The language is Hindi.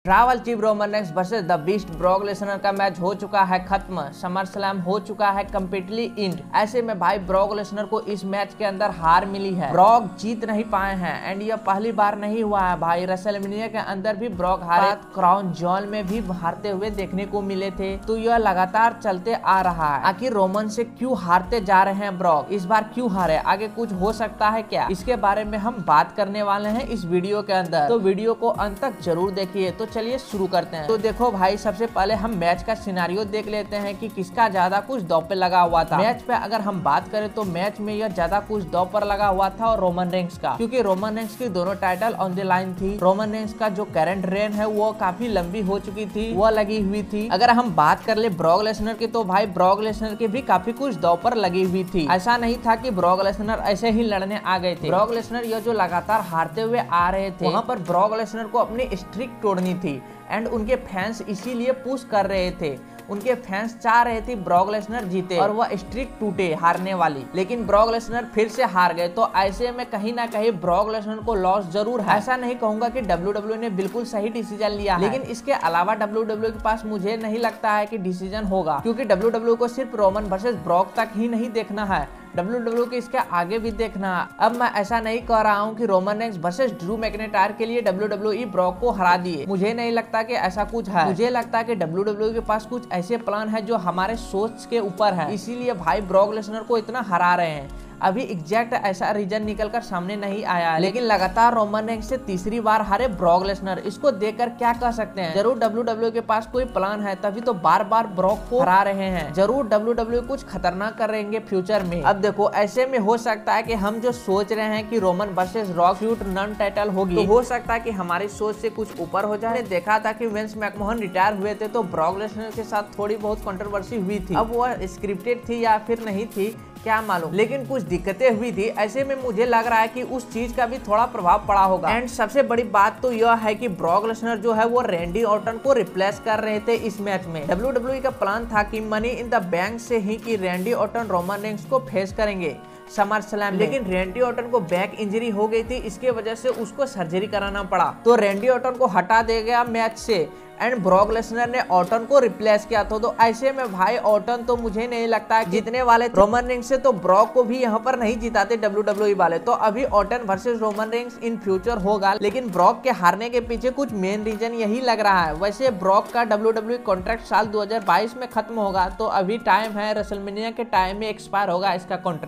Travel chief Roman Reigns versus the beast Brock Lesnar का मैच हो चुका है खत्म। समर स्लैम हो चुका है कम्प्लीटली इंड। ऐसे में भाई ब्रॉक लेसनर को इस मैच के अंदर हार मिली है। ब्रॉक जीत नहीं पाए हैं एंड यह पहली बार नहीं हुआ है भाई। रेसलमेनिया के अंदर भी ब्रॉक हारे, क्राउन जॉल में भी हारते हुए देखने को मिले थे। तो यह लगातार चलते आ रहा है। आखिर रोमन से क्यों हारते जा रहे हैं ब्रॉक, इस बार क्यों हारे, आगे कुछ हो सकता है क्या, इसके बारे में हम बात करने वाले हैं इस वीडियो के अंदर। तो वीडियो को अंत तक जरूर देखिए। तो चलिए शुरू करते हैं। तो देखो भाई, सबसे पहले हम मैच का सिनारियो देख लेते हैं कि किसका ज्यादा कुछ दांव पे लगा हुआ था। मैच पे अगर हम बात करें तो मैच में यह ज्यादा कुछ दांव पर लगा हुआ था और रोमन रेंस का, क्योंकि रोमन रेंस की दोनों टाइटल ऑन द लाइन थी। रोमन रेंस का जो करंट रेन है वो काफी लंबी हो चुकी थी, वो लगी हुई थी। अगर हम बात कर ले ब्रॉक लेसनर की, तो भाई ब्रॉक लेसनर की भी काफी कुछ दांव पर लगी हुई थी। ऐसा नहीं था कि ब्रॉक लेसनर ऐसे ही लड़ने आ गए थे। ब्रॉक लेसनर यह जो लगातार हारते हुए आ रहे थे, वहाँ पर ब्रॉक लेसनर को अपनी स्ट्रिक तोड़नी थी एंड उनके फैंस इसीलिए पुश कर रहे थे। उनके फैंस चाह रहे थे ब्रॉक लेसनर जीते और वह स्ट्रिक टूटे हारने वाली, लेकिन ब्रॉक लेसनर फिर से हार गए। तो ऐसे में कहीं ना कहीं ब्रॉक लेसनर को लॉस जरूर है। ऐसा नहीं कहूंगा कि WWE ने बिल्कुल सही डिसीजन लिया है, लेकिन इसके अलावा WWE के पास मुझे नहीं लगता है कि डिसीजन होगा, क्योंकि WWE को सिर्फ रोमन वर्सेस ब्रॉक तक ही नहीं देखना है, WWE को इसके आगे भी देखना है। अब मैं ऐसा नहीं कह रहा हूँ कि Roman Reigns versus Drew McIntyre के लिए WWE ब्रॉक को हरा दिए। मुझे नहीं लगता कि ऐसा कुछ है। मुझे लगता है कि WWE के पास कुछ ऐसे प्लान है जो हमारे सोच के ऊपर है, इसीलिए भाई ब्रॉक लेसनर को इतना हरा रहे हैं। अभी एग्जैक्ट ऐसा रीजन निकलकर सामने नहीं आया है, लेकिन लगातार रोमन रेंस से तीसरी बार हारे ब्रॉक लेसनर, इसको देखकर क्या कह सकते हैं। जरूर WWE के पास कोई प्लान है, तभी तो बार बार ब्रॉक को हरा रहे हैं। जरूर WWE कुछ खतरनाक करेंगे फ्यूचर में। अब देखो, ऐसे में हो सकता है कि हम जो सोच रहे हैं कि Roman versus Rock feud non title होगी, तो हो सकता है कि हमारी सोच से कुछ ऊपर हो जाए। देखा था कि विंस मैकमोहन रिटायर हुए थे तो ब्रॉक लेसनर के साथ थोड़ी बहुत कंट्रोवर्सी हुई थी। अब वो स्क्रिप्टेड थी या फिर नहीं थी क्या मालूम, लेकिन कुछ दिक्कतें हुई थी। ऐसे में मुझे लग रहा है कि उस चीज का भी थोड़ा प्रभाव पड़ा होगा। एंड सबसे बड़ी बात तो यह है कि ब्रॉक लेसनर जो है वो रैंडी ऑर्टन को रिप्लेस कर रहे थे इस मैच में। WWE का प्लान था कि मनी इन द बैंक से ही कि रैंडी ऑर्टन रोमन रेंस को फेस करेंगे समर स्लैम, लेकिन रैंडी ऑर्टन को बैक इंजरी हो गई थी, इसके वजह से उसको सर्जरी कराना पड़ा। तो रैंडी ऑर्टन को हटा दे गया मैच से एंड ब्रॉक लेसनर ने ऑर्टन को रिप्लेस किया था। तो ऐसे में भाई ऑर्टन तो मुझे नहीं लगता जीतने वाले रोमन रेंस से, तो ब्रॉक को भी यहाँ पर नहीं जिताते WWE वाले। तो अभी Orton versus Roman Reigns in future होगा, लेकिन ब्रॉक के हारने के पीछे कुछ मेन रीजन यही लग रहा है। वैसे ब्रॉक का WWE कॉन्ट्रैक्ट साल 2022 में खत्म होगा, तो अभी टाइम है, रेसलमेनिया के टाइम में एक्सपायर होगा इसका कॉन्ट्रैक्ट।